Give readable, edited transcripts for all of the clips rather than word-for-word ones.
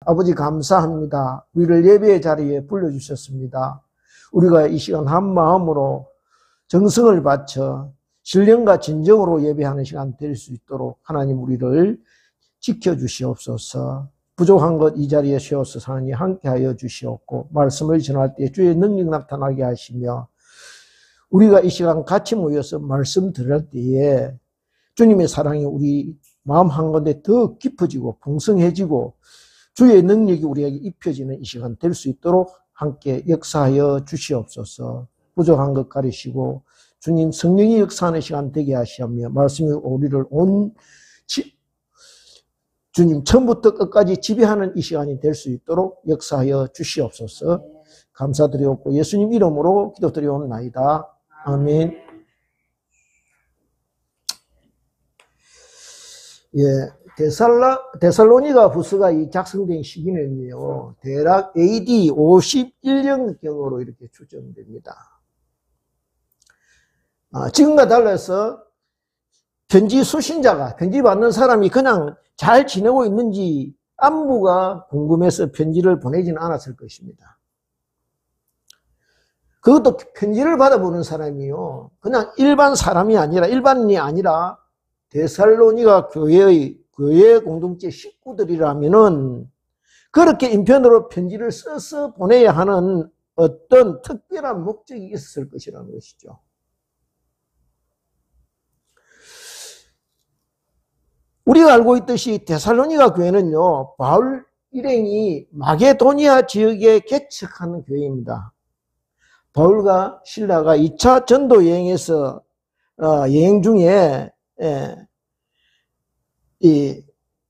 아버지 감사합니다. 우리를 예배의 자리에 불러주셨습니다. 우리가 이 시간 한 마음으로 정성을 바쳐 신령과 진정으로 예배하는 시간 될 수 있도록 하나님 우리를 지켜주시옵소서. 부족한 것 이 자리에 세워서 하나님 함께하여 주시옵고 말씀을 전할 때 주의 능력 나타나게 하시며 우리가 이 시간 같이 모여서 말씀 들을 때에 주님의 사랑이 우리 마음 한가운데 더 깊어지고 풍성해지고 주의 능력이 우리에게 입혀지는 이 시간 될 수 있도록 함께 역사하여 주시옵소서. 부족한 것 가리시고 주님 성령이 역사하는 시간 되게 하시며 말씀이 우리를 주님 처음부터 끝까지 지배하는 이 시간이 될 수 있도록 역사하여 주시옵소서. 감사드리옵고 예수님 이름으로 기도드리옵나이다. 아멘. 예, 데살로니가 후서가 이 작성된 시기는요, 대략 AD 51년경으로 이렇게 추정됩니다. 지금과 달라서 편지 수신자가, 편지 받는 사람이 그냥 잘 지내고 있는지 안부가 궁금해서 편지를 보내지는 않았을 것입니다. 그것도 편지를 받아보는 사람이요, 그냥 일반인이 아니라 데살로니가 교회 공동체 식구들이라면은 그렇게 인편으로 편지를 써서 보내야 하는 어떤 특별한 목적이 있었을 것이라는 것이죠. 우리가 알고 있듯이 데살로니가 교회는요, 바울 일행이 마게도니아 지역에 개척하는 교회입니다. 바울과 실라가 2차 전도 여행에서 여행 중에 이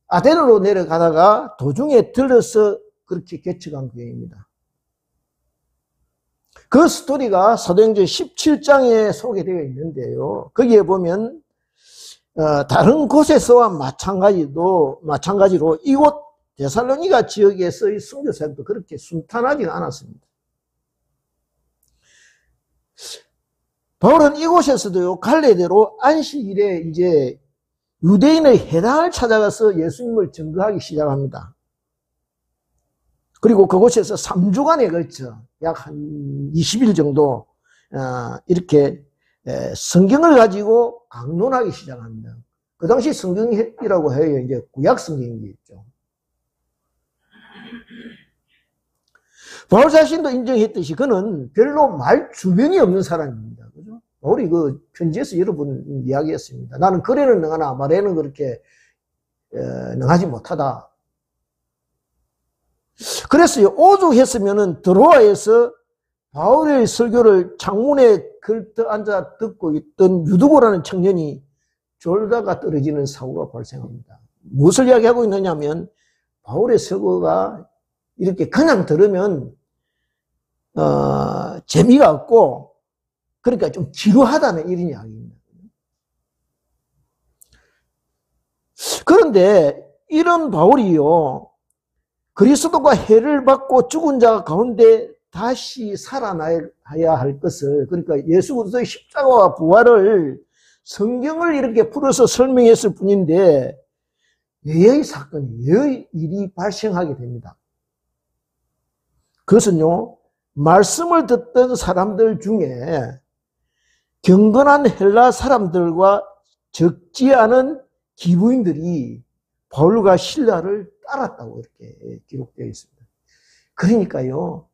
아데노로 내려가다가 도중에 들러서 그렇게 개척한 교회입니다. 그 스토리가 사도행전 17장에 소개되어 있는데요. 거기에 보면 다른 곳에서와 마찬가지로 이곳 데살로니가 지역에서의 선교사역도 그렇게 순탄하지가 않았습니다. 바울은 이곳에서도요, 갈래대로 안식일에 이제 유대인의 회당을 찾아가서 예수님을 증거하기 시작합니다. 그리고 그곳에서 3주간에 걸쳐 약 한 20일 정도 이렇게 성경을 가지고 강론하기 시작합니다. 그 당시 성경이라고 해요. 이제 구약 성경이겠죠. 바울 자신도 인정했듯이 그는 별로 말 주변이 없는 사람입니다. 그죠? 바울이 그 편지에서 여러 번 이야기했습니다. 나는 글에는 능하나 말에는 그렇게 능하지 못하다. 그래서요, 오죽했으면은 드로아에서 바울의 설교를 창문에 걸터 앉아 듣고 있던 유두고라는 청년이 졸다가 떨어지는 사고가 발생합니다. 무엇을 이야기하고 있느냐면 바울의 설교가 이렇게 그냥 들으면 재미가 없고 그러니까 좀 지루하다는 이런 이야기입니다. 그런데 이런 바울이요, 그리스도가 해를 받고 죽은 자 가운데 다시 살아나야 할 것을, 그러니까 예수 그리스도의 십자가와 부활을 성경을 이렇게 풀어서 설명했을 뿐인데 예의 사건이, 예의 일이 발생하게 됩니다. 그것은요, 말씀을 듣던 사람들 중에 경건한 헬라 사람들과 적지 않은 기부인들이 바울과 실라를 따랐다고 이렇게 기록되어 있습니다. 그러니까요,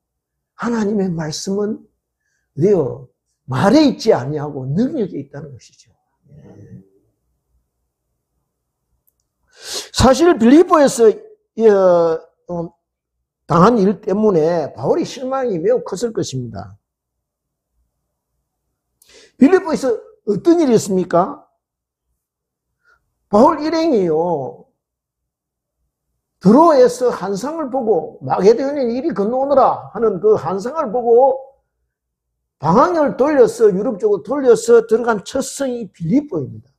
하나님의 말씀은 왜요? 말에 있지 아니하고 능력에 있다는 것이죠. 사실 빌립보에서 당한 일 때문에 바울의 실망이 매우 컸을 것입니다. 빌립보에서 어떤 일이 있습니까? 바울 일행이요, 드로에서 한상을 보고 마게도니아에 이리 건너오너라 하는 그 한상을 보고 방향을 돌려서 유럽 쪽으로 돌려서 들어간 첫 성이 빌립보입니다.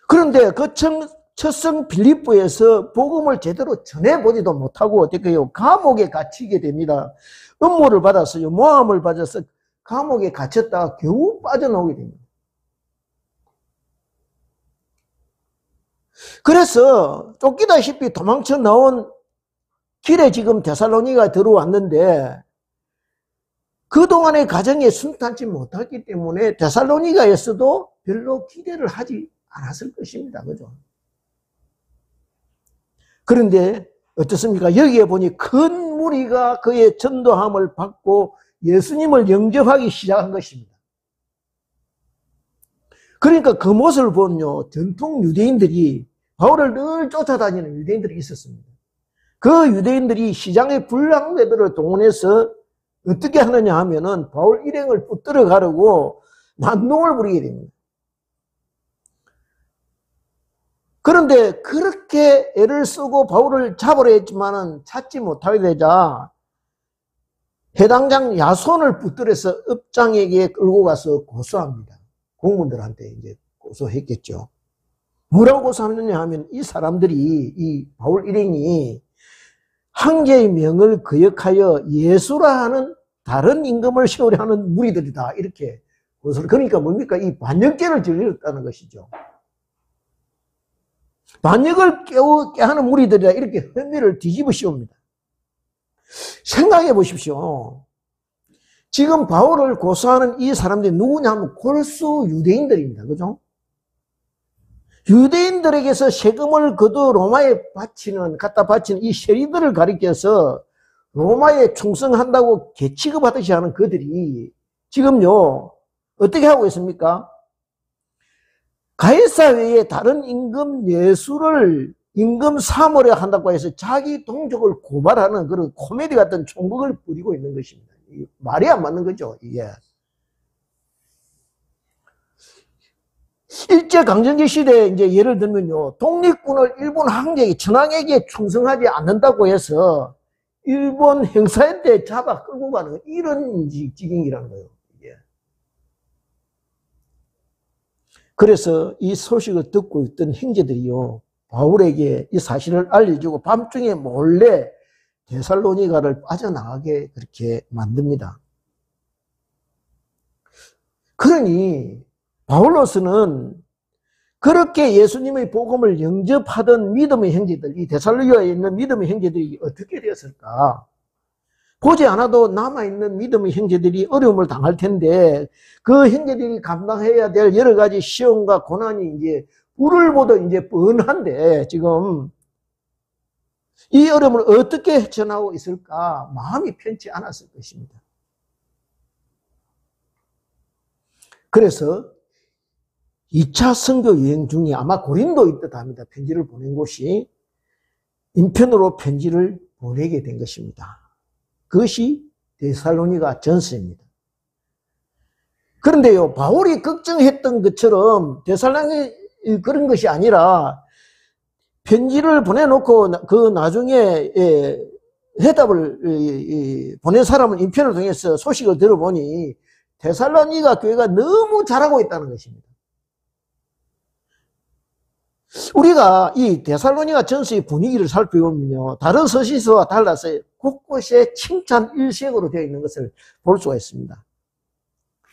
그런데 그 첫 성 빌립보에서 복음을 제대로 전해보지도 못하고 어떻게 해요? 감옥에 갇히게 됩니다. 음모를 받았어요. 모함을 받아서 감옥에 갇혔다가 겨우 빠져나오게 됩니다. 그래서 쫓기다시피 도망쳐 나온 길에 지금 데살로니가 들어왔는데 그동안의 가정에 순탄치 못했기 때문에 데살로니가에서도 별로 기대를 하지 않았을 것입니다. 그죠? 그런데 어떻습니까? 여기에 보니 큰 무리가 그의 전도함을 받고 예수님을 영접하기 시작한 것입니다. 그러니까 그 모습을 보면요, 전통 유대인들이 바울을 늘 쫓아다니는 유대인들이 있었습니다. 그 유대인들이 시장의 불량배들을 동원해서 어떻게 하느냐 하면은 바울 일행을 붙들어 가려고 난동을 부리게 됩니다. 그런데 그렇게 애를 쓰고 바울을 잡으려 했지만은 찾지 못하게 되자 해당장 야손을 붙들어서 업장에게 끌고 가서 고소합니다. 공무원들한테 이제 고소했겠죠. 뭐라고 고소하느냐 하면 이 사람들이, 이 바울 일행이 황제의 명을 거역하여 예수라 하는 다른 임금을 세우려 하는 무리들이다. 이렇게 고소를. 그러니까 뭡니까? 이 반역죄를 저질렀다는 것이죠. 반역을 깨우게 하는 무리들이다. 이렇게 혐의를 뒤집어 씌웁니다. 생각해 보십시오. 지금 바울을 고소하는 이 사람들이 누구냐 하면 골수 유대인들입니다. 그죠? 유대인들에게서 세금을 거둬 로마에 갖다 바치는 이 세리들을 가리켜서 로마에 충성한다고 개취급하듯이 하는 그들이 지금요, 어떻게 하고 있습니까? 가이사 외에 다른 임금 예수를 임금 삼으려 한다고 해서 자기 동족을 고발하는 그런 코미디 같은 총극을 부리고 있는 것입니다. 말이 안 맞는 거죠, 이게. 일제강점기 시대에 이제 예를 들면요, 독립군을 일본 황제에게, 천황에게 충성하지 않는다고 해서 일본 행사회 때 잡아 끌고 가는 이런 지경이라는 거예요, 이게. 그래서 이 소식을 듣고 있던 형제들이요, 바울에게 이 사실을 알려주고 밤중에 몰래 데살로니가를 빠져나가게 그렇게 만듭니다. 그러니 바울로서는 그렇게 예수님의 복음을 영접하던 믿음의 형제들, 이 데살로니가에 있는 믿음의 형제들이 어떻게 되었을까? 보지 않아도 남아있는 믿음의 형제들이 어려움을 당할 텐데 그 형제들이 감당해야 될 여러 가지 시험과 고난이 이제 불을 보듯 이제 뻔한데 지금 이 어려움을 어떻게 헤쳐나오고 있을까? 마음이 편치 않았을 것입니다. 그래서 2차 선교 여행 중에 아마 고린도 있다 합니다. 편지를 보낸 곳이 인편으로 편지를 보내게 된 것입니다. 그것이 데살로니가 전서입니다. 그런데요, 바울이 걱정했던 것처럼 데살로니가 그런 것이 아니라 편지를 보내놓고 그 나중에 해답을 보낸 사람을 인편을 통해서 소식을 들어보니 데살로니가 교회가 너무 잘하고 있다는 것입니다. 우리가 이 데살로니가 전서의 분위기를 살펴보면요, 다른 서신서와 달라서 곳곳에 칭찬 일색으로 되어 있는 것을 볼 수가 있습니다.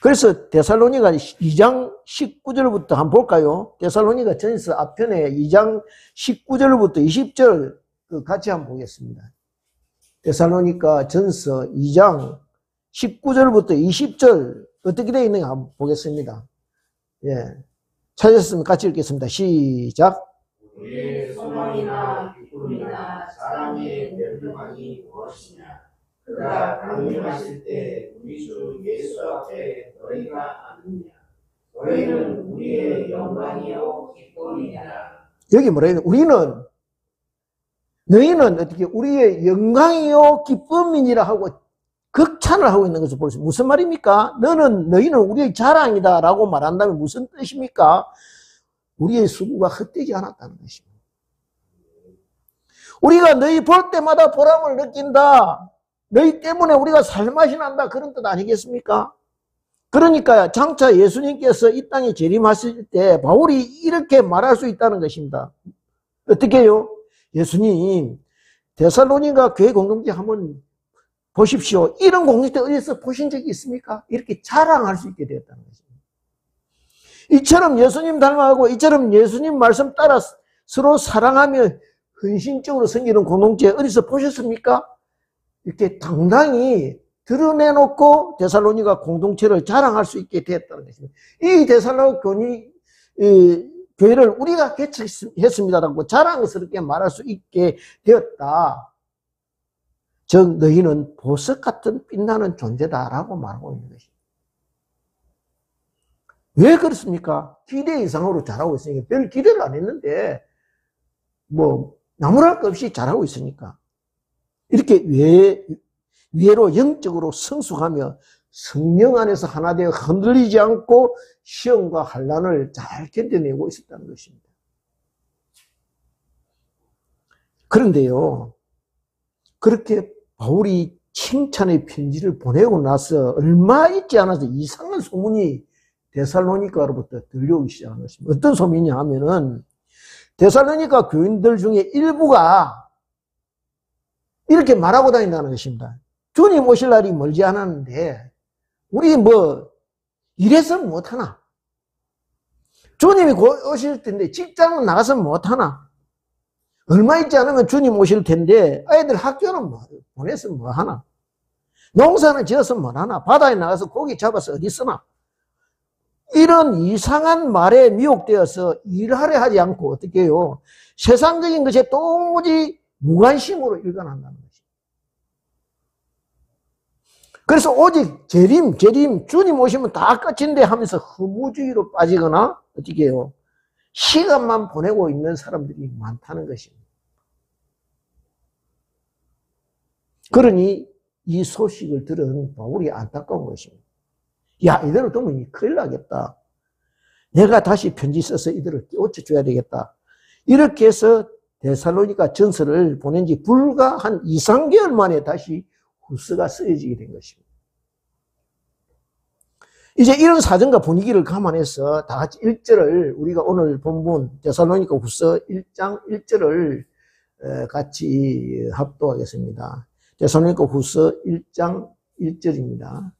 그래서 데살로니가 2장 19절부터 한번 볼까요? 데살로니가 전서 앞편에 2장 19절부터 20절 같이 한번 보겠습니다. 데살로니가 전서 2장 19절부터 20절 어떻게 되어 있는가 한번 보겠습니다. 예. 찾으셨으면 같이 읽겠습니다. 시작. 우리의 소망이나 기쁨이나 사랑의 멸망이 무엇이냐? 그가 강림하실 때 우리 주 예수 앞에 너희가 아느냐? 너희는 우리의 영광이요 기쁨이니라. 여기 뭐래요? 너희는 어떻게 우리의 영광이요 기쁨이니라 하고 극찬을 하고 있는 것을 볼 수 있습니다. 무슨 말입니까? 너희는 우리의 자랑이다 라고 말한다면 무슨 뜻입니까? 우리의 수고가 헛되지 않았다는 것입니다. 우리가 너희 볼 때마다 보람을 느낀다. 너희 때문에 우리가 살맛이 난다. 그런 뜻 아니겠습니까? 그러니까 장차 예수님께서 이 땅에 재림하실 때 바울이 이렇게 말할 수 있다는 것입니다. 어떻게 해요? 예수님, 데살로니가 교회 공동체 한번 보십시오. 이런 공동체 어디서 보신 적이 있습니까? 이렇게 자랑할 수 있게 되었다는 것입니다. 이처럼 예수님 닮아가고 이처럼 예수님 말씀 따라 서로 사랑하며 헌신적으로 섬기는 공동체 어디서 보셨습니까? 이렇게 당당히 드러내놓고 데살로니가 공동체를 자랑할 수 있게 되었다는 것입니다. 이 데살로니가 교회를 우리가 개척했습니다라고 자랑스럽게 말할 수 있게 되었다. 즉 너희는 보석 같은 빛나는 존재다라고 말하고 있는 것입니다. 왜 그렇습니까? 기대 이상으로 잘하고 있으니까. 별 기대를 안 했는데 뭐 나무랄 것 없이 잘하고 있으니까. 이렇게 위로 영적으로 성숙하며 성령 안에서 하나 되어 흔들리지 않고 시험과 환난을 잘 견뎌내고 있었다는 것입니다. 그런데요, 그렇게 바울이 칭찬의 편지를 보내고 나서 얼마 있지 않아서 이상한 소문이 데살로니가로부터 들려오기 시작한 것입니다. 어떤 소문이냐 하면은 데살로니가 교인들 중에 일부가 이렇게 말하고 다닌다는 것입니다. 주님 오실 날이 멀지 않았는데 우리 뭐 이래서 못하나? 주님이 곧 오실 텐데 직장은 나가서 못하나? 얼마 있지 않으면 주님 오실 텐데 아이들 학교는 뭐 보내서 뭐하나? 농사는 지어서 뭐하나? 바다에 나가서 고기 잡아서 어디 쓰나? 이런 이상한 말에 미혹되어서 일하려 하지 않고 어떻게 해요? 세상적인 것에 도무지 무관심으로 일관한다는 것입니다. 그래서 오직 재림, 주님 오시면 다 끝인데 하면서 허무주의로 빠지거나 어떻게 해요? 시간만 보내고 있는 사람들이 많다는 것입니다. 그러니 이 소식을 들은 바울이 안타까운 것입니다. 야, 이대로 두면 큰일 나겠다. 내가 다시 편지 써서 이들을 깨우쳐줘야 되겠다. 이렇게 해서 데살로니가 전서를 보낸 지 불과 한 2, 3개월 만에 다시 후서가 쓰여지게 된 것입니다. 이제 이런 사정과 분위기를 감안해서 다 같이 1절을 우리가 오늘 본문 데살로니가 후서 1장 1절을 같이 합독하겠습니다. 데살로니가 후서 1장 1절입니다.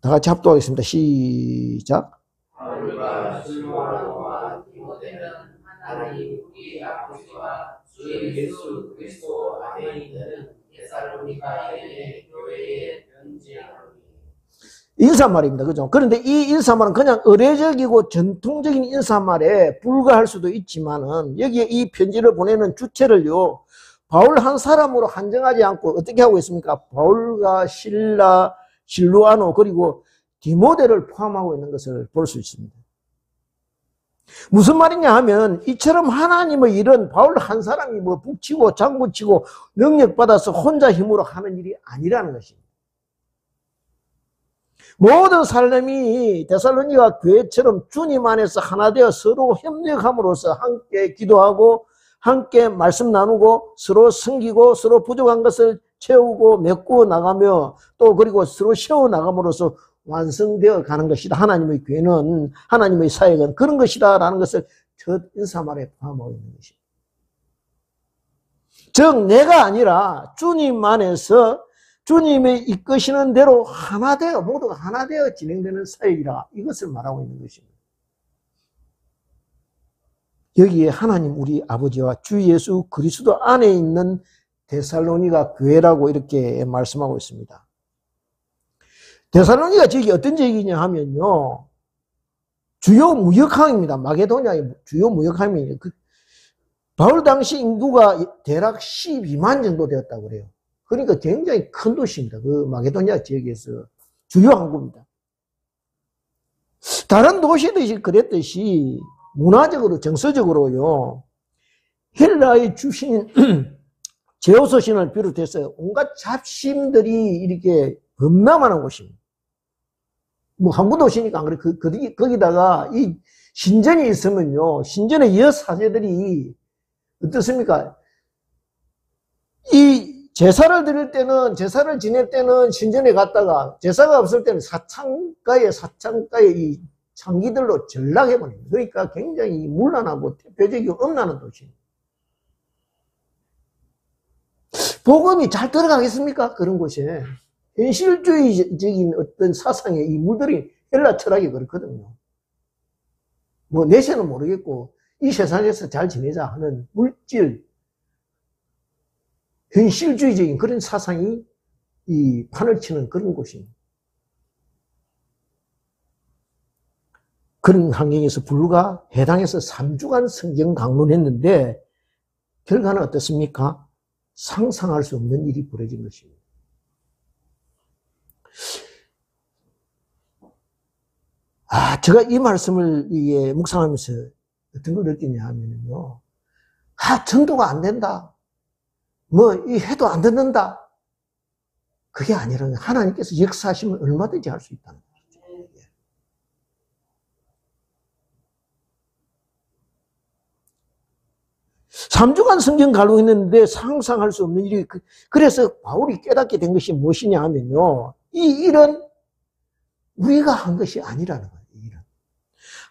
다 같이 합독하겠습니다. 시작. 바울과 실로아와 디모데는 하나님 우리 아버지와 주 예수 그리스도 안에 있는 데살로니가의 교회에 편지하노니. 인사말입니다. 그죠? 그런데 이 인사말은 그냥 의례적이고 전통적인 인사말에 불과할 수도 있지만은 여기에 이 편지를 보내는 주체를요, 바울 한 사람으로 한정하지 않고 어떻게 하고 있습니까? 바울과 실루아노 그리고 디모데를 포함하고 있는 것을 볼 수 있습니다. 무슨 말이냐 하면 이처럼 하나님의 일은 바울 한 사람이 뭐 북치고 장구치고 능력받아서 혼자 힘으로 하는 일이 아니라는 것입니다. 모든 사람이 데살로니가 교회처럼 주님 안에서 하나 되어 서로 협력함으로써 함께 기도하고 함께 말씀 나누고 서로 섬기고 서로 부족한 것을 채우고 메꾸어 나가며 또 그리고 서로 세워 나감으로써 완성되어 가는 것이다. 하나님의 교회는, 하나님의 사역은 그런 것이다 라는 것을 첫 인사말에 포함하고 있는 것입니다. 즉 내가 아니라 주님 안에서 주님의 이끄시는 대로 하나 되어 모두가 하나 되어 진행되는 사역이라 이것을 말하고 있는 것입니다. 여기에 하나님 우리 아버지와 주 예수 그리스도 안에 있는 데살로니가 교회라고 이렇게 말씀하고 있습니다. 데살로니가 지역이 어떤 지역이냐 하면요, 주요 무역항입니다. 마게도냐의 주요 무역항이에요. 바울 당시 인구가 대략 12만 정도 되었다고 그래요. 그러니까 굉장히 큰 도시입니다. 그 마게도냐 지역에서 주요 항구입니다. 다른 도시들이 그랬듯이 문화적으로 정서적으로요, 헬라의 주신 제우스 신을 비롯해서 온갖 잡신들이 이렇게 범람하는 곳입니다. 뭐 항구 도시니까 안 그래. 거기다가 이 신전이 있으면요, 신전의 여사제들이 어떻습니까? 이 제사를 드릴 때는, 제사를 지낼 때는 신전에 갔다가 제사가 없을 때는 사창가에 이 창기들로 전락해버립니다. 그러니까 굉장히 문란하고 대표적이 엄란한 도시입니다. 복음이 잘 들어가겠습니까? 그런 곳에. 현실주의적인 어떤 사상의 이 물들이 헬라 철학이 그렇거든요. 뭐 내세는 모르겠고 이 세상에서 잘 지내자 하는 물질, 현실주의적인 그런 사상이 이 판을 치는 그런 곳입니다. 그런 환경에서 불과 해당해서 3주간 성경 강론했는데 결과는 어떻습니까? 상상할 수 없는 일이 벌어진 것입니다. 제가 이 말씀을 묵상하면서 어떤 걸 느끼냐 하면요. 전도가 안 된다. 이 해도 안 듣는다. 그게 아니라 하나님께서 역사하시면 얼마든지 할 수 있다는 거죠. 3주간 성경 강론했는데 상상할 수 없는 일이, 그래서 바울이 깨닫게 된 것이 무엇이냐 하면요. 이 일은 우리가 한 것이 아니라는 거예요. 이 일은.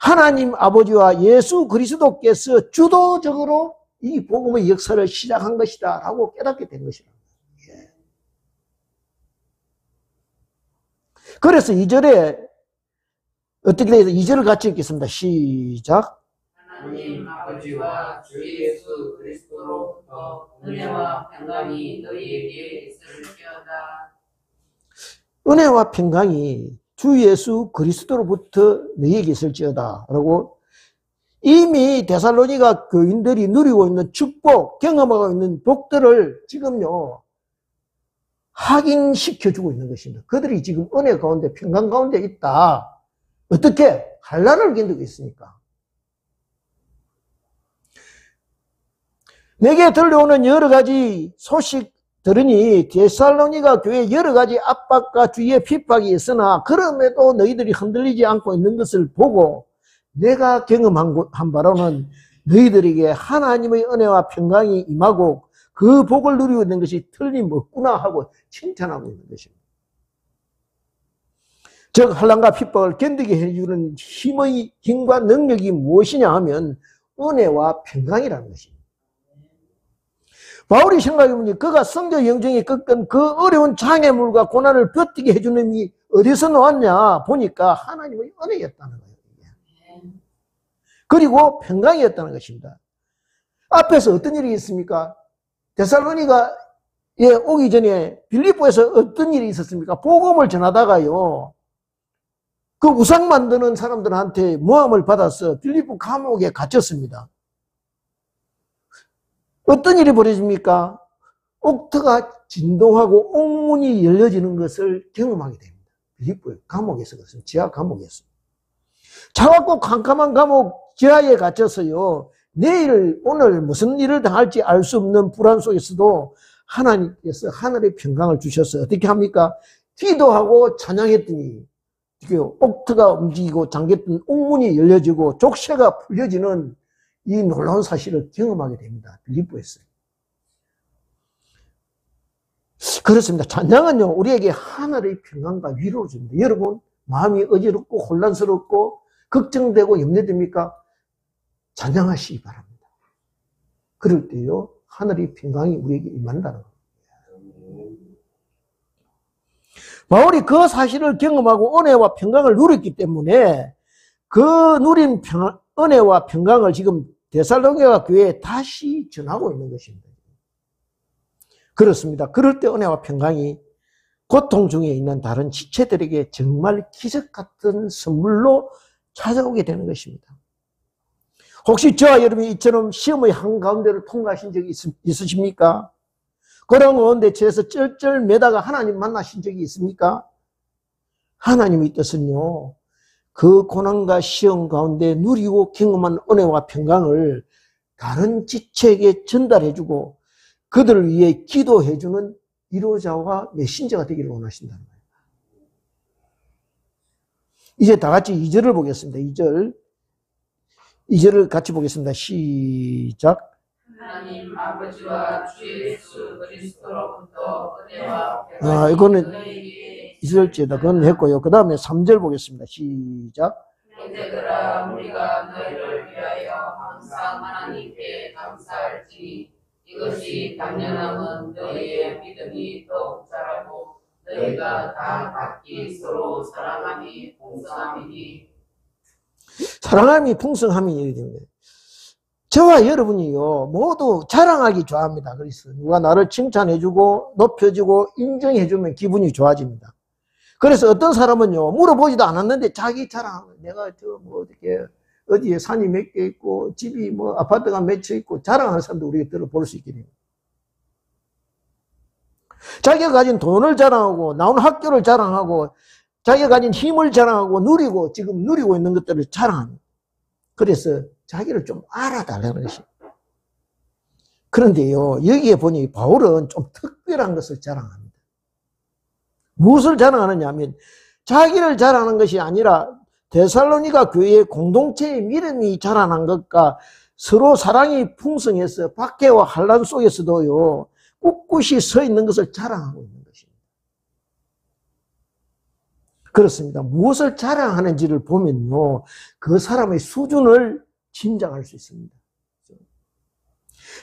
하나님 아버지와 예수 그리스도께서 주도적으로 이 복음의 역사를 시작한 것이다 라고 깨닫게 된 것이라는 거예요. 그래서 2절에 어떻게 되어 있어요? 2절을 같이 읽겠습니다. 시작. 하나님 아버지와 주 예수 그리스도로부터 은혜와 평강이 너희에게 있을지어다. 은혜와 평강이 주 예수 그리스도로부터 너희에게 있을지어다 라고 이미 데살로니가 교인들이 누리고 있는 축복, 경험하고 있는 복들을 지금요 확인시켜주고 있는 것입니다. 그들이 지금 은혜 가운데 평강 가운데 있다. 어떻게? 환난을 견디고 있으니까. 내게 들려오는 여러 가지 소식 들으니 데살로니가 교회에 여러 가지 압박과 주위의 핍박이 있으나 그럼에도 너희들이 흔들리지 않고 있는 것을 보고 내가 경험한 바로는 너희들에게 하나님의 은혜와 평강이 임하고 그 복을 누리고 있는 것이 틀림없구나 하고 칭찬하고 있는 것입니다. 즉 환난과 핍박을 견디게 해주는 힘과 능력이 무엇이냐 하면 은혜와 평강이라는 것입니다. 바울이 생각해보니 그가 성교 영정에 겪은 그 어려운 장애물과 고난을 버티게 해주는 힘이 어디서 나왔냐 보니까 하나님의 은혜였다는 거예요. 그리고 평강이었다는 것입니다. 앞에서 어떤 일이 있습니까? 데살로니가에 오기 전에 빌립보에서 어떤 일이 있었습니까? 복음을 전하다가요. 그 우상 만드는 사람들한테 모함을 받아서 빌립보 감옥에 갇혔습니다. 어떤 일이 벌어집니까? 옥터가 진동하고 옥문이 열려지는 것을 경험하게 됩니다. 빌립보 감옥에서 그렇습니다. 지하 감옥에서. 차갑고 캄캄한 감옥 지하에 갇혀서요. 내일 오늘 무슨 일을 당할지 알 수 없는 불안 속에서도 하나님께서 하늘의 평강을 주셔서 어떻게 합니까? 기도하고 찬양했더니 옥터가 움직이고 잠겼던 옥문이 열려지고 족쇄가 풀려지는 이 놀라운 사실을 경험하게 됩니다. 빌립보에서. 그렇습니다. 찬양은요, 우리에게 하늘의 평강과 위로를 줍니다. 여러분, 마음이 어지럽고 혼란스럽고 걱정되고 염려됩니까? 찬양하시기 바랍니다. 그럴 때요, 하늘의 평강이 우리에게 임한다는 겁니다. 바울이 그 사실을 경험하고 은혜와 평강을 누렸기 때문에 그 누린 은혜와 평강을 지금 데살로니가 교회에 다시 전하고 있는 것입니다. 그렇습니다. 그럴 때 은혜와 평강이 고통 중에 있는 다른 지체들에게 정말 기적 같은 선물로 찾아오게 되는 것입니다. 혹시 저와 여러분이 이처럼 시험의 한가운데를 통과하신 적이 있으십니까? 그런 가운데 처해서 쩔쩔 매다가 하나님 만나신 적이 있습니까? 하나님의 뜻은요, 그 고난과 시험 가운데 누리고 경험한 은혜와 평강을 다른 지체에게 전달해주고 그들을 위해 기도해주는 위로자와 메신저가 되기를 원하신다는 거예요. 이제 다 같이 2절을 보겠습니다. 2절을 같이 보겠습니다. 시작. 하나님 아버지와 주 예수 그리스도로부터 은혜와 평강이 이거는 너희에게 2절째다. 그건 했고요. 그 다음에 3절 보겠습니다. 시작. 형제들아 우리가 너희를 위하여 항상 하나님께 감사할지 이것이 당연함은 너희의 믿음이 더욱 자라고 너희가 다 각기 서로 사랑함이 풍성함이니. 사랑함이 풍성함이 이렇게 됩니다. 저와 여러분이요, 모두 자랑하기 좋아합니다. 그래서 누가 나를 칭찬해주고, 높여주고, 인정해주면 기분이 좋아집니다. 그래서 어떤 사람은요, 물어보지도 않았는데 자기 자랑, 내가 어떻게, 어디에 산이 몇 개 있고, 집이 아파트가 몇 채 있고, 자랑하는 사람도 우리가 들어볼 수 있게 됩니다. 자기가 가진 돈을 자랑하고, 나온 학교를 자랑하고, 자기가 가진 힘을 자랑하고, 지금 누리고 있는 것들을 자랑합니다. 그래서 자기를 좀 알아달라는 것이. 그런데요, 여기에 보니 바울은 좀 특별한 것을 자랑합니다. 무엇을 자랑하느냐 하면, 자기를 자랑하는 것이 아니라 데살로니가 교회의 공동체의 믿음이 자라난 것과 서로 사랑이 풍성해서 박해와 환난 속에서도요, 꿋꿋이 서 있는 것을 자랑하고 있는 것입니다. 그렇습니다. 무엇을 자랑하는지를 보면요, 그 사람의 수준을 짐작할 수 있습니다.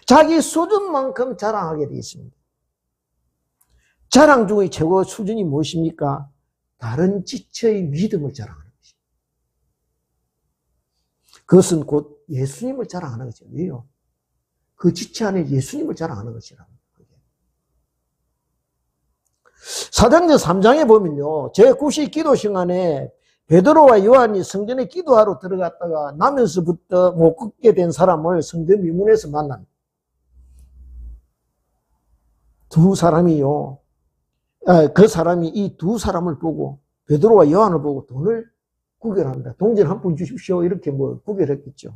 자기 수준만큼 자랑하게 되어 있습니다. 자랑 중의 최고 수준이 무엇입니까? 다른 지체의 믿음을 자랑하는 것입니다. 그것은 곧 예수님을 자랑하는 것이죠. 왜요? 그 지체 안에 예수님을 자랑하는 것이랍니다. 사도행전 3장에 보면요, 제9시 기도 시간에 베드로와 요한이 성전에 기도하러 들어갔다가 나면서부터 못 걷게 된 사람을 성전 미문에서 만납니다. 두 사람이요, 그 사람이 이 두 사람을 보고 베드로와 요한을 보고 돈을 구결합니다. 동전 한 푼 주십시오. 이렇게 구결했겠죠.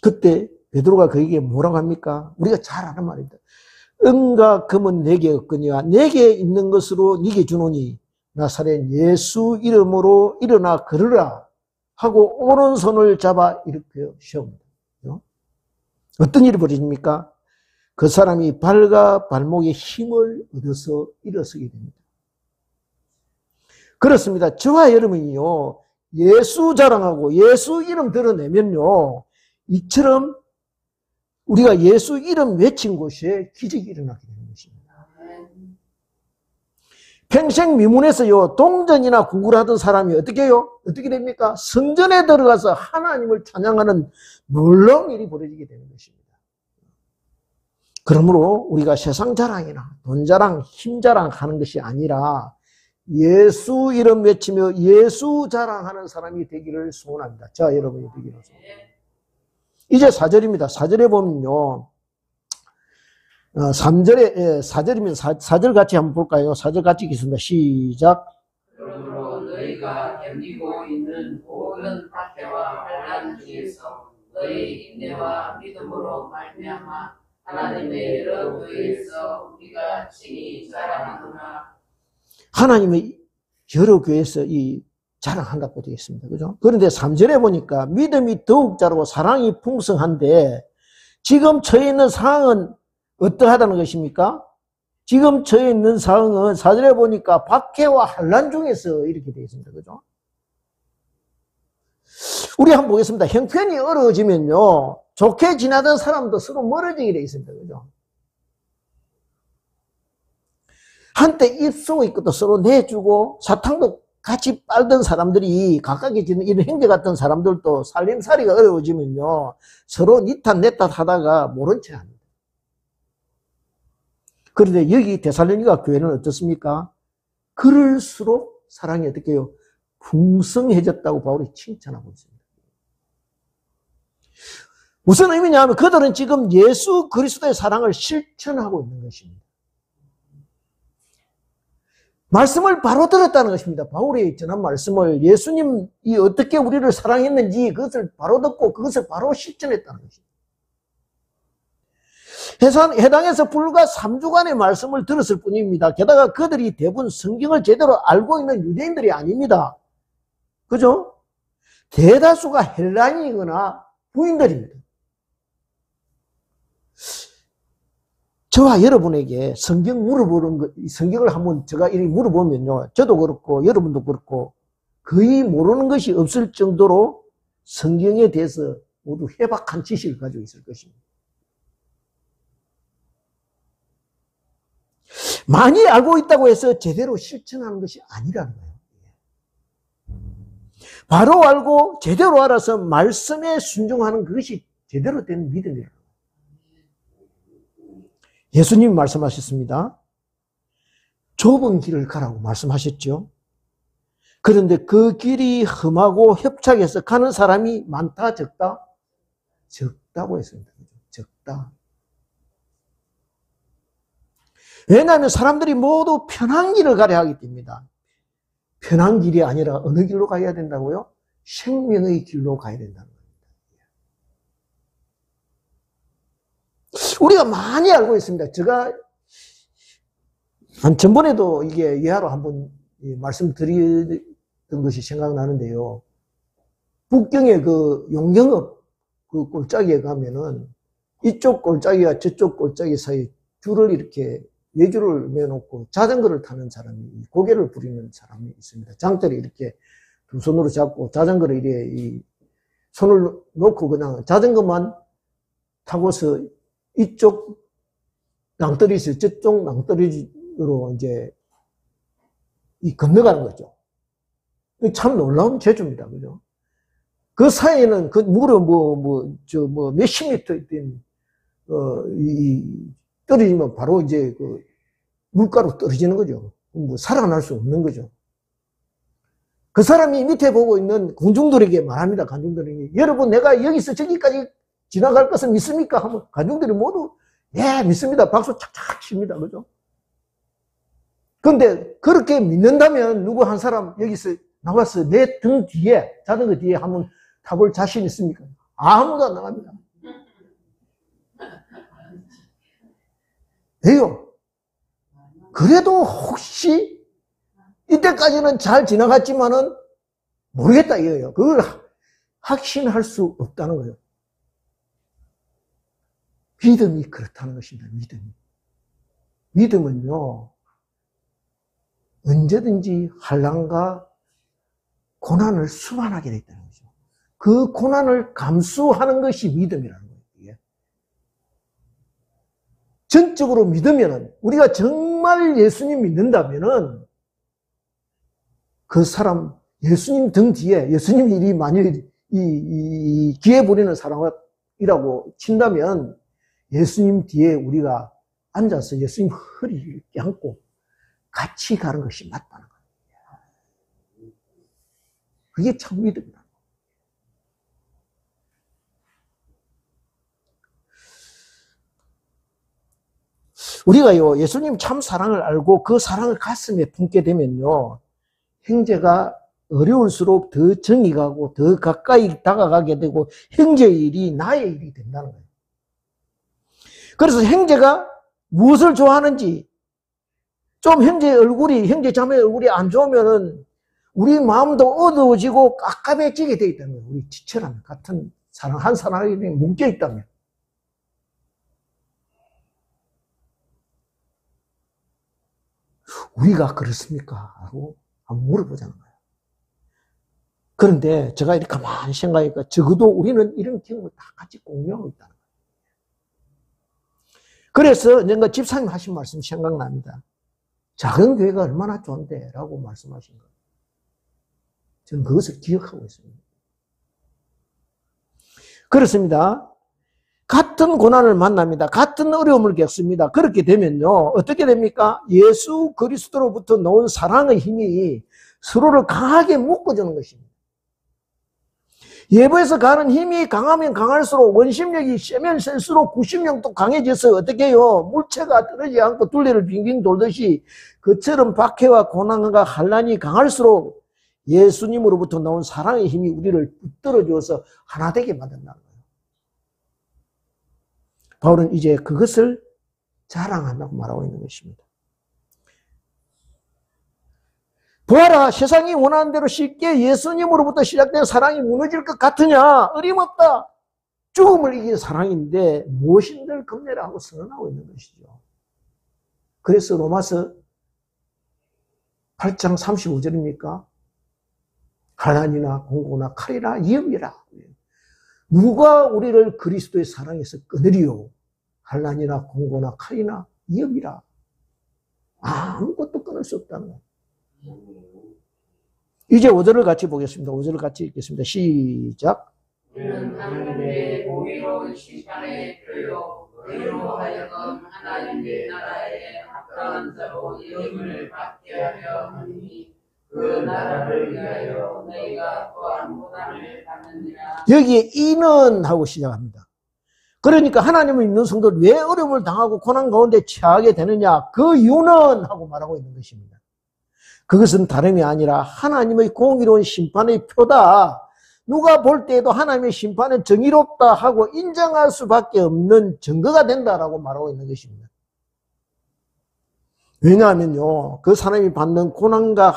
그때 베드로가 그에게 뭐라고 합니까? 우리가 잘 아는 말입니다. 은과 금은 내게 없거니와 내게 있는 것으로 네게 주노니 나사렛 예수 이름으로 일어나 걸으라 하고 오른손을 잡아 일으켜 세웁니다. 어떤 일이 벌어집니까? 그 사람이 발과 발목에 힘을 얻어서 일어서게 됩니다. 그렇습니다. 저와 여러분이요, 예수 자랑하고 예수 이름 드러내면요, 이처럼 우리가 예수 이름 외친 곳에 기적이 일어나게 되는 것입니다. 평생 미문에서요, 동전이나 구걸하던 사람이 어떻게 해요? 어떻게 됩니까? 성전에 들어가서 하나님을 찬양하는 놀라운 일이 벌어지게 되는 것입니다. 그러므로 우리가 세상 자랑이나 돈 자랑, 힘 자랑하는 것이 아니라 예수 이름 외치며 예수 자랑하는 사람이 되기를 소원합니다. 자, 여러분이 되기를 소원합니다. 이제 4절입니다. 4절에 보면요, 4절이면 4절 같이 한번 볼까요? 4절 같이 읽겠습니다. 시작. 그러므로 너희가 견디고 있는 모든 박해와 환난 중에서 너희 인내와 믿음으로 말미암아 하나님의 여러 교회에서 우리가 친히 자랑하노라. 하나님의 여러 교회에서 이 자랑한다고 되어 있습니다. 그죠? 그런데 3절에 보니까 믿음이 더욱 자라고 사랑이 풍성한데 지금 처해 있는 상황은 어떠하다는 것입니까? 지금 처해 있는 상황은 4절에 보니까 박해와 환난 중에서 이렇게 되어 있습니다. 그죠? 우리 한번 보겠습니다. 형편이 어려워지면요, 좋게 지나던 사람도 서로 멀어지게 되어 있습니다. 그죠? 한때 입속에 있고도 서로 내주고 사탕도 같이 빨던 사람들이 가깝게 지는 이런 형제 같은 사람들도 살림살이가 어려워지면요, 서로 니탓 내탓 하다가 모른 체 합니다. 그런데 여기 데살로니가 교회는 어떻습니까? 그럴수록 사랑이 어떻게 해요? 풍성해졌다고 바울이 칭찬하고 있습니다. 무슨 의미냐 하면 그들은 지금 예수 그리스도의 사랑을 실천하고 있는 것입니다. 말씀을 바로 들었다는 것입니다. 바울이 전한 말씀을, 예수님이 어떻게 우리를 사랑했는지 그것을 바로 듣고 그것을 바로 실천했다는 것입니다. 해당에서 불과 3주간의 말씀을 들었을 뿐입니다. 게다가 그들이 대부분 성경을 제대로 알고 있는 유대인들이 아닙니다. 그죠? 대다수가 헬라인이거나 부인들입니다. 저와 여러분에게 성경을 한번 제가 이렇게 물어보면요, 저도 그렇고 여러분도 그렇고 거의 모르는 것이 없을 정도로 성경에 대해서 모두 해박한 지식을 가지고 있을 것입니다. 많이 알고 있다고 해서 제대로 실천하는 것이 아니라는 거예요. 바로 알고 제대로 알아서 말씀에 순종하는 그것이 제대로 된 믿음이에요. 예수님이 말씀하셨습니다. 좁은 길을 가라고 말씀하셨죠. 그런데 그 길이 험하고 협착해서 가는 사람이 많다, 적다? 적다고 했습니다. 적다. 왜냐하면 사람들이 모두 편한 길을 가려 하기 때문입니다. 편한 길이 아니라 어느 길로 가야 된다고요? 생명의 길로 가야 된다는 겁니다. 우리가 많이 알고 있습니다. 제가 전번에도 이게 예화로 한번 말씀드렸던 것이 생각나는데요. 북경의 그 용경읍 그 골짜기에 가면은 이쪽 골짜기와 저쪽 골짜기 사이 줄을 이렇게 예줄을 매놓고 자전거를 타는 사람이, 고개를 부리는 사람이 있습니다. 장대를 이렇게 두 손으로 잡고 자전거를 이렇게 이 손을 놓고 그냥 자전거만 타고서 이쪽 낭떠러지에서 저쪽 낭떠러지로 이제 건너가는 거죠. 참 놀라운 재주입니다. 그죠? 그 사이에는 그 무려 몇십 미터 된, 떨어지면 바로 이제 그 물가로 떨어지는 거죠. 살아날 수 없는 거죠. 그 사람이 밑에 보고 있는 관중들에게 말합니다. 관중들에게. 여러분, 내가 여기서 저기까지 지나갈 것을 믿습니까? 하면 관중들이 모두, 예, 믿습니다. 박수 착착 칩니다. 그죠? 근데 그렇게 믿는다면 누구 한 사람 여기서 나와서 내 등 뒤에, 자전거 뒤에 한번 타볼 자신 있습니까? 아무도 안 나갑니다. 왜요? 그래도 혹시 이때까지는 잘 지나갔지만은 모르겠다 이거예요. 그걸 확신할 수 없다는 거예요. 믿음이 그렇다는 것입니다. 믿음은요, 언제든지 환난과 고난을 수반하게 돼 있다는 거죠. 그 고난을 감수하는 것이 믿음이라는 거예요. 전적으로 믿으면은, 우리가 정말 예수님 믿는다면은 그 사람, 예수님 등 뒤에, 예수님이 일이 만일 이 기회 부리는 사람이라고 친다면 예수님 뒤에 우리가 앉아서 예수님 허리를 껴안고 같이 가는 것이 맞다는 거예요. 그게 참 믿음이다. 우리가요, 예수님 참 사랑을 알고 그 사랑을 가슴에 품게 되면요, 형제가 어려울수록 더 정이 가고 더 가까이 다가가게 되고 형제의 일이 나의 일이 된다는 거예요. 그래서 형제가 무엇을 좋아하는지, 좀 형제 자매의 얼굴이 안 좋으면은 우리 마음도 어두워지고 깝깝해지게 돼 있다는 거예요. 우리 지체라면, 같은 사랑, 한 사랑에 묶여 있다면. 우리가 그렇습니까? 하고 한번 물어보자는 거예요. 그런데 제가 이렇게 가만히 생각하니까 적어도 우리는 이런 경험을 다 같이 공유하고 있다는 거예요. 그래서 내가 집사님 하신 말씀 생각납니다. 작은 교회가 얼마나 좋은데 라고 말씀하신 거예요. 저는 그것을 기억하고 있습니다. 그렇습니다. 같은 고난을 만납니다. 같은 어려움을 겪습니다. 그렇게 되면요, 어떻게 됩니까? 예수 그리스도로부터 나온 사랑의 힘이 서로를 강하게 묶어주는 것입니다. 예부에서 가는 힘이 강하면 강할수록, 원심력이 세면 셀수록 구심력도 강해져서 어떻게 해요? 물체가 떨어지지 않고 둘레를 빙빙 돌듯이 그처럼 박해와 고난과 환난이 강할수록 예수님으로부터 나온 사랑의 힘이 우리를 붙들어 주어서 하나 되게 만든다는 거예요. 바울은 이제 그것을 자랑한다고 말하고 있는 것입니다. 보아라, 세상이 원하는 대로 쉽게 예수님으로부터 시작된 사랑이 무너질 것 같으냐? 어림없다. 죽음을 이긴 사랑인데 무엇인들 겁내라 하고 선언하고 있는 것이죠. 그래서 로마서 8장 35절입니까? 환난이나 공고나 칼이나 위험이라. 누가 우리를 그리스도의 사랑에서 끊으리요? 환난이나 공고나 칼이나 위험이라. 아무것도 끊을 수 없다는 거예요. 이제 5절을 같이 보겠습니다. 5절을 같이 읽겠습니다. 시작. 우리는 하나님의 공의로운 심판의 표요 의로 하여금 하나님의 나라에 합당한 자로 이름을 받게 하려 하니 그 나라를 위하여 너희가 또한 고난을 받느니라. 여기에 이는 하고 시작합니다. 그러니까 하나님을 믿는 성도를 왜 어려움을 당하고 고난 가운데 처하게 되느냐, 그 이유는 하고 말하고 있는 것입니다. 그것은 다름이 아니라 하나님의 공의로운 심판의 표다. 누가 볼 때에도 하나님의 심판은 정의롭다 하고 인정할 수밖에 없는 증거가 된다라고 말하고 있는 것입니다. 왜냐하면요, 그 사람이 받는 고난과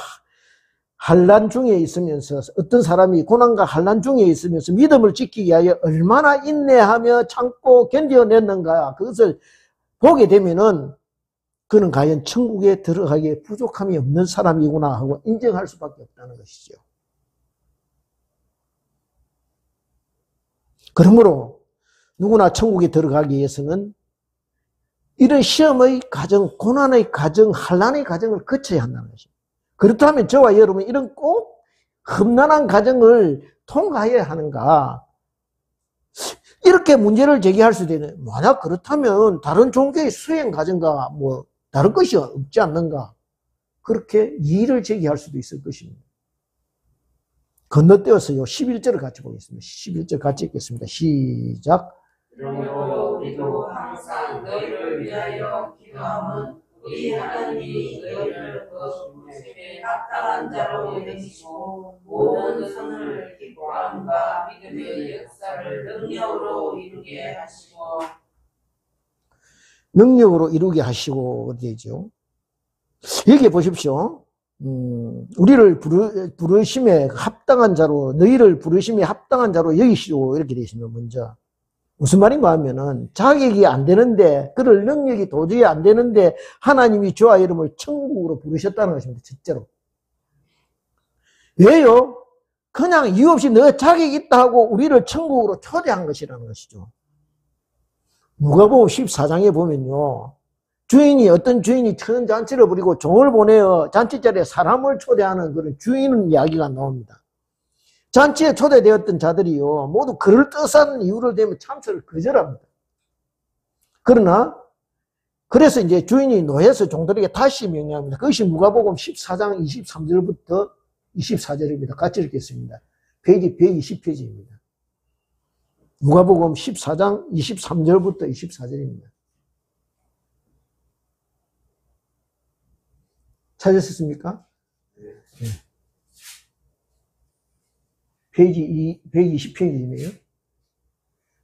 환난 중에 있으면서, 어떤 사람이 고난과 환난 중에 있으면서 믿음을 지키기 위하여 얼마나 인내하며 참고 견뎌냈는가, 그것을 보게 되면은 그는 과연 천국에 들어가기에 부족함이 없는 사람이구나 하고 인정할 수밖에 없다는 것이죠. 그러므로 누구나 천국에 들어가기 위해서는 이런 시험의 과정, 고난의 과정, 환난의 과정을 거쳐야 한다는 것입니다. 그렇다면 저와 여러분 이런 꼭 험난한 과정을 통과해야 하는가? 이렇게 문제를 제기할 수도 있는, 만약 그렇다면 다른 종교의 수행 과정과 뭐 다른 것이 없지 않는가? 그렇게 이의를 제기할 수도 있을 것입니다. 건너뛰어서요, 11절을 같이 보겠습니다. 11절 같이 읽겠습니다. 시작. 그러므로 우리도 항상 너희를 위하여 기도함은 우리 하나님이 너희를 그 부르심에 합당한 자로 여기시고 모든 선을 기뻐함과 믿음의 역사를 능력으로 이루게 하시고 능력으로 이루게 하시고 되죠. 여기 보십시오. 우리를 부르심에 합당한 자로, 너희를 부르심에 합당한 자로 여기시고 이렇게 되어 있습니다. 먼저 무슨 말인가 하면은 자격이 안 되는데, 그럴 능력이 도저히 안 되는데 하나님이 저와 여러분을 천국으로 부르셨다는 것입니다. 첫째로. 왜요? 그냥 이유 없이 너 자격이 있다 하고 우리를 천국으로 초대한 것이라는 것이죠. 누가복음 14장에 보면요, 어떤 주인이 큰 잔치를 부리고 종을 보내어 잔치자리에 사람을 초대하는 그런 주인 이야기가 나옵니다. 잔치에 초대되었던 자들이요, 모두 그럴듯한 이유를 대면 참석을 거절합니다. 그래서 이제 주인이 노해서 종들에게 다시 명령합니다. 그것이 누가복음 14장 23절부터 24절입니다. 같이 읽겠습니다. 페이지 120페이지입니다. 누가복음 14장 23절부터 24절입니다. 찾으셨습니까? 네. 페이지 120페이지네요.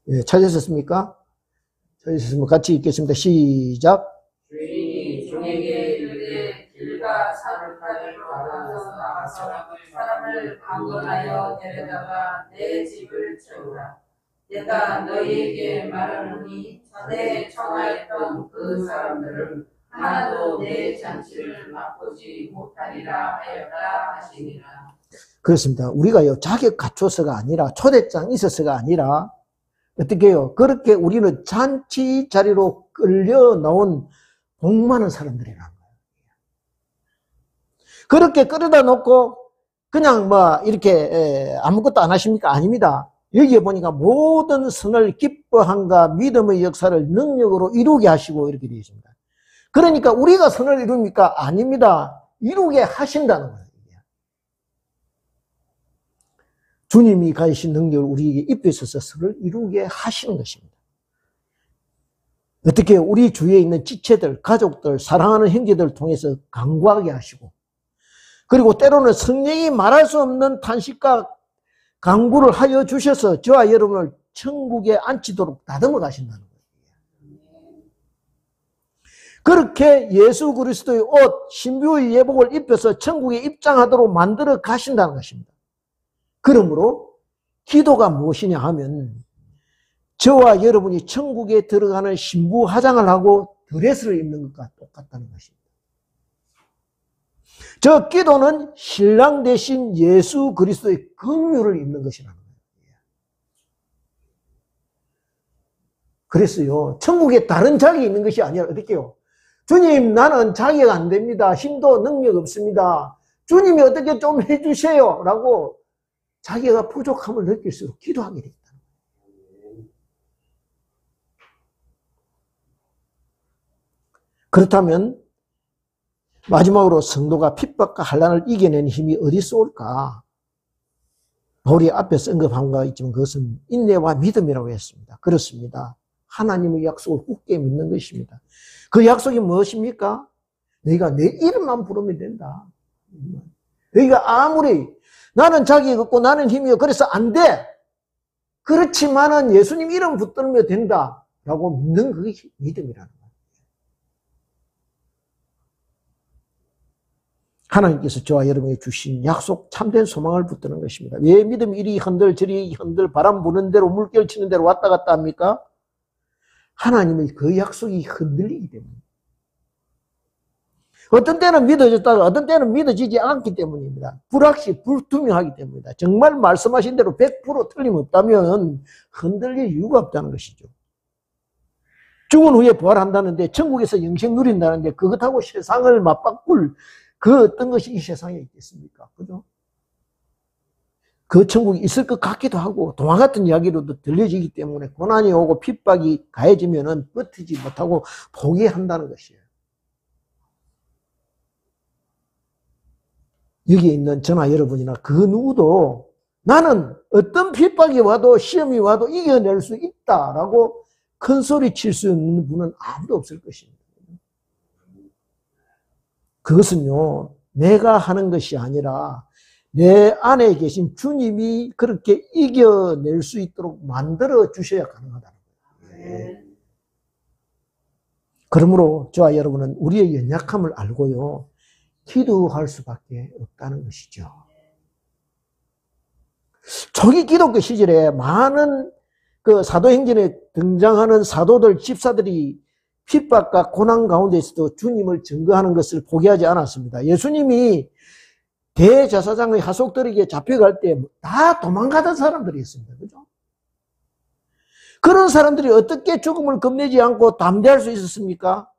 네, 찾으셨습니까? 찾으셨으면 같이 읽겠습니다. 시작. 주인이 종에게 이르되 길과 산까지로 나가서 사람을 방문하여 데려다가 내 집을 채우라. 내가 너희에게 말하노니 전에 청하였던 그 사람들은 하나도 내 잔치를 맛보지 못하리라 하였다 하시니라. 그렇습니다. 우리가요, 자격 갖춰서가 아니라, 초대장 있어서가 아니라, 어떻게 해요? 그렇게 우리는 잔치 자리로 끌려 나온 복 많은 사람들이라는 거예요. 그렇게 끌어다 놓고 그냥 이렇게 아무것도 안 하십니까? 아닙니다. 여기에 보니까 모든 선을 기뻐함과 믿음의 역사를 능력으로 이루게 하시고 이렇게 되어 있습니다. 그러니까 우리가 선을 이룹니까? 아닙니다. 이루게 하신다는 거예요. 주님이 가지신 능력을 우리에게 입혀서 선을 이루게 하시는 것입니다. 어떻게 우리 주위에 있는 지체들, 가족들, 사랑하는 형제들을 통해서 강구하게 하시고, 그리고 때로는 성령이 말할 수 없는 탄식과 강구를 하여 주셔서 저와 여러분을 천국에 앉히도록 다듬어 가신다는 거예요. 그렇게 예수 그리스도의 옷, 신부의 예복을 입혀서 천국에 입장하도록 만들어 가신다는 것입니다. 그러므로 기도가 무엇이냐 하면 저와 여러분이 천국에 들어가는 신부 화장을 하고 드레스를 입는 것과 똑같다는 것입니다. 저 기도는 신랑 대신 예수 그리스도의 긍휼을 입는 것이라는 거예요. 그래서요, 천국에 다른 자격이 있는 것이 아니라 어떻게 해요? 주님, 나는 자격 안 됩니다. 힘도 능력 없습니다. 주님이 어떻게 좀 해주세요 라고 자기가 부족함을 느낄수록 기도하게 된다. 그렇다면 마지막으로 성도가 핍박과 환난을 이겨내는 힘이 어디서 올까? 우리 앞에서 언급한 거 있지만 그것은 인내와 믿음이라고 했습니다. 그렇습니다. 하나님의 약속을 굳게 믿는 것입니다. 그 약속이 무엇입니까? 너희가 내 이름만 부르면 된다. 너희가 아무리 나는 자기가 없고 나는 힘이요 그래서 안 돼. 그렇지만은 예수님 이름 붙들면 된다. 라고 믿는 그게 믿음이라는 거예요. 하나님께서 저와 여러분에게 주신 약속 참된 소망을 붙드는 것입니다. 왜 믿음이 이리 흔들 저리 흔들 바람 부는 대로 물결 치는 대로 왔다 갔다 합니까? 하나님의 그 약속이 흔들리기 때문에. 어떤 때는 믿어졌다가 어떤 때는 믿어지지 않기 때문입니다. 불확실, 불투명하기 때문입니다. 정말 말씀하신 대로 100% 틀림없다면 흔들릴 이유가 없다는 것이죠. 죽은 후에 부활한다는데 천국에서 영생 누린다는데 그것하고 세상을 맞바꿀 그 어떤 것이 이 세상에 있겠습니까? 그죠? 그 천국이 있을 것 같기도 하고 동화 같은 이야기로도 들려지기 때문에 고난이 오고 핍박이 가해지면은 버티지 못하고 포기한다는 것이에요. 여기에 있는 저나 여러분이나 그 누구도 나는 어떤 핍박이 와도 시험이 와도 이겨낼 수 있다라고 큰 소리 칠 수 있는 분은 아무도 없을 것입니다. 그것은요, 내가 하는 것이 아니라 내 안에 계신 주님이 그렇게 이겨낼 수 있도록 만들어 주셔야 가능하다는 거예요. 그러므로 저와 여러분은 우리의 연약함을 알고요, 기도할 수밖에 없다는 것이죠. 초기 기독교 시절에 많은 그 사도행전에 등장하는 사도들, 집사들이 핍박과 고난 가운데서도 주님을 증거하는 것을 포기하지 않았습니다. 예수님이 대제사장의 하속들에게 잡혀갈 때 다 도망가던 사람들이 있습니다. 그죠? 그런 사람들이 어떻게 죽음을 겁내지 않고 담대할 수 있었습니까?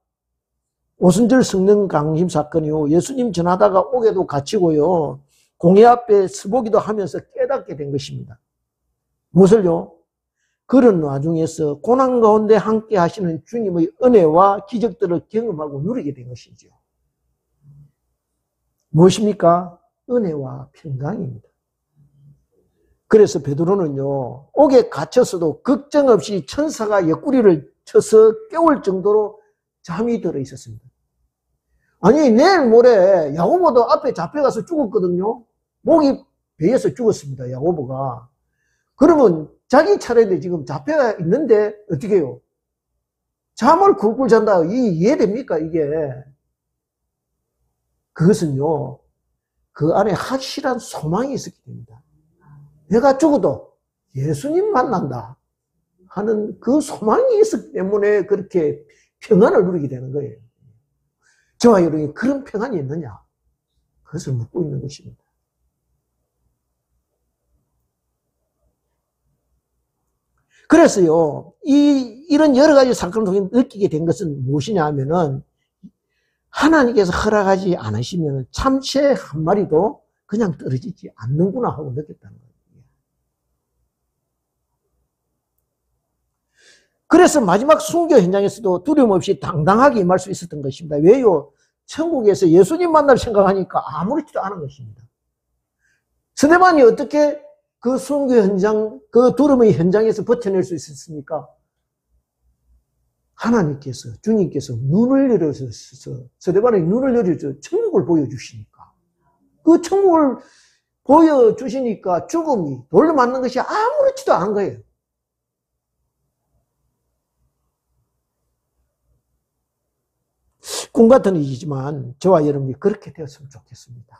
오순절 성령 강림 사건이요. 예수님 전하다가 옥에도 갇히고요. 공회 앞에 서보기도 하면서 깨닫게 된 것입니다. 무엇을요? 그런 와중에서 고난 가운데 함께 하시는 주님의 은혜와 기적들을 경험하고 누리게 된 것이죠. 무엇입니까? 은혜와 평강입니다. 그래서 베드로는요, 옥에 갇혔어도 걱정 없이 천사가 옆구리를 쳐서 깨울 정도로 잠이 들어 있었습니다. 아니, 내일 모레 야고보도 앞에 잡혀가서 죽었거든요. 목이 베어서 죽었습니다, 야고보가. 그러면 자기 차례인데 지금 잡혀가 있는데 어떻게 해요? 잠을 굴굴 잔다. 이해됩니까, 이게? 그것은요, 그 안에 확실한 소망이 있었기 때문입니다. 내가 죽어도 예수님 만난다 하는 그 소망이 있었기 때문에 그렇게 평안을 누리게 되는 거예요. 저와 여러분이 그런 평안이 있느냐? 그것을 묻고 있는 것입니다. 그래서요, 이런 여러 가지 사건을 통해 느끼게 된 것은 무엇이냐 하면은, 하나님께서 허락하지 않으시면 참새 한 마리도 그냥 떨어지지 않는구나 하고 느꼈다는 거예요. 그래서 마지막 순교 현장에서도 두려움 없이 당당하게 임할 수 있었던 것입니다. 왜요? 천국에서 예수님 만날 생각하니까 아무렇지도 않은 것입니다. 스데반이 어떻게 그 순교 현장, 그 두려움의 현장에서 버텨낼 수 있었습니까? 하나님께서, 주님께서 눈을 열어주셔서, 스데반의 눈을 열어주셔서 천국을 보여주시니까, 그 천국을 보여주시니까 죽음이 돌로 맞는 것이 아무렇지도 않은 거예요. 꿈 같은 일이지만 저와 여러분이 그렇게 되었으면 좋겠습니다.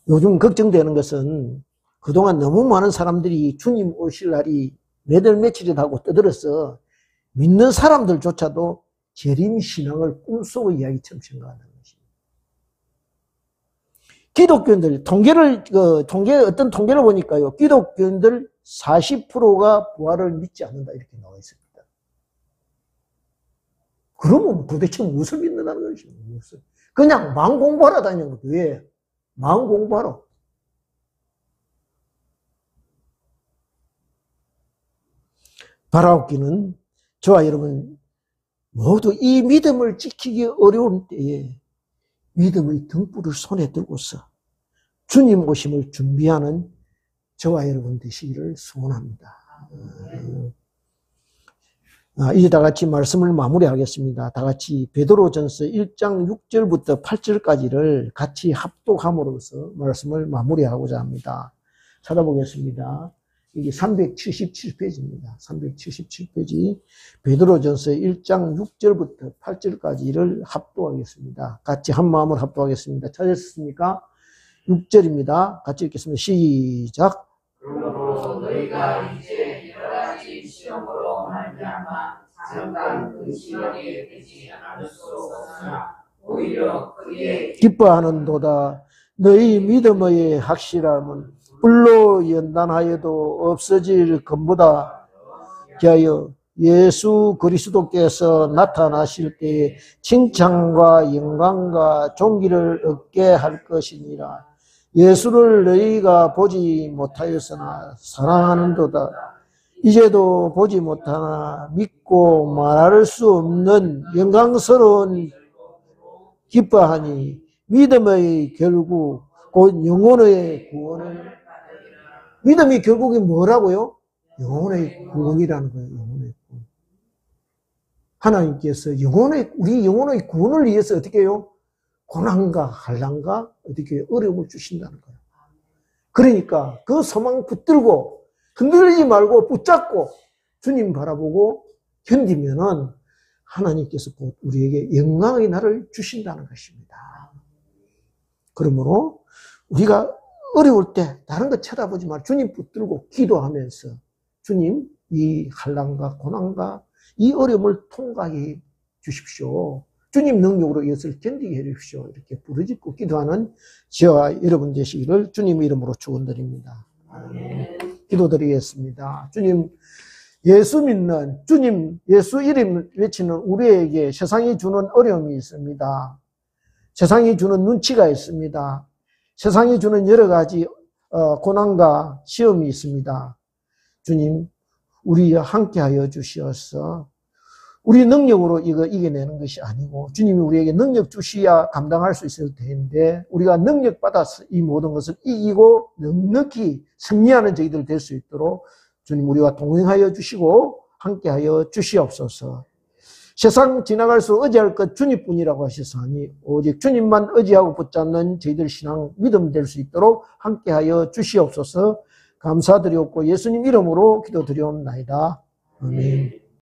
요즘 걱정되는 것은 그동안 너무 많은 사람들이 주님 오실 날이 몇 월 며칠이라고 떠들어서 믿는 사람들조차도 재림 신앙을 꿈속의 이야기처럼 생각하는 것입니다. 기독교인들 어떤 통계를 보니까요, 기독교인들 40%가 부활을 믿지 않는다 이렇게 나와 있습니다. 그러면 도대체 무엇을 믿는다는 것이죠? 그냥 마음 공부하러 다니는 것도 왜? 마음 공부하러. 바라옵기는 저와 여러분 모두 이 믿음을 지키기 어려운 때에 믿음의 등불을 손에 들고서 주님 오심을 준비하는 저와 여러분 되시기를 소원합니다. 이제 다 같이 말씀을 마무리하겠습니다. 다 같이 베드로전서 1장 6절부터 8절까지를 같이 합독함으로써 말씀을 마무리하고자 합니다. 찾아보겠습니다. 이게 377페이지입니다. 377페이지 베드로전서 1장 6절부터 8절까지를 합독하겠습니다. 같이 한 마음으로 합독하겠습니다. 찾으셨습니까? 6절입니다. 같이 읽겠습니다. 시작. 그러므로 너희가 이제 여러 가지 시험으로 말미암아 잠깐 그 시험에 되지 않을 수 없으나 오히려 그의 기뻐하는도다. 너희 믿음의 확실함은 불로 연단하여도 없어질 것보다 기하여 예수 그리스도께서 나타나실 때에 칭찬과 영광과 존귀를 얻게 할 것이니라. 예수를 너희가 보지 못하였으나 사랑하는도다. 이제도 보지 못하나 믿고 말할 수 없는 영광스러운 기뻐하니 믿음의 결국 곧 영혼의 구원을. 믿음이 결국이 뭐라고요? 영혼의 구원이라는 거예요. 영혼의 구원. 하나님께서 우리 영혼의 구원을 위해서 어떻게 해요? 고난과 한란과 어떻게 어려움을 주신다는 거예요. 그러니까 그 소망 붙들고 흔들리지 말고 붙잡고 주님 바라보고 견디면은 하나님께서 곧 우리에게 영광의 날을 주신다는 것입니다. 그러므로 우리가 어려울 때 다른 거 쳐다보지 말고 주님 붙들고 기도하면서 주님 이 한란과 고난과 이 어려움을 통과해 주십시오. 주님 능력으로 이것을 견디게 해 주십시오. 이렇게 부르짖고 기도하는 저와 여러분 되시기를 주님 이름으로 축원드립니다. 기도드리겠습니다. 주님, 예수 믿는 주님 예수 이름 외치는 우리에게 세상이 주는 어려움이 있습니다. 세상이 주는 눈치가 있습니다. 세상이 주는 여러 가지 고난과 시험이 있습니다. 주님, 우리와 함께하여 주시어서 우리 능력으로 이거 이겨내는 것이 아니고 주님이 우리에게 능력 주시야 감당할 수 있을 텐데 우리가 능력 받아서 이 모든 것을 이기고 넉넉히 승리하는 저희들 될 수 있도록 주님 우리와 동행하여 주시고 함께하여 주시옵소서. 세상 지나갈 수 의지할 것 주님뿐이라고 하셨으니 오직 주님만 의지하고 붙잡는 저희들 신앙 믿음 될 수 있도록 함께하여 주시옵소서. 감사드리옵고 예수님 이름으로 기도드리옵나이다. 아멘.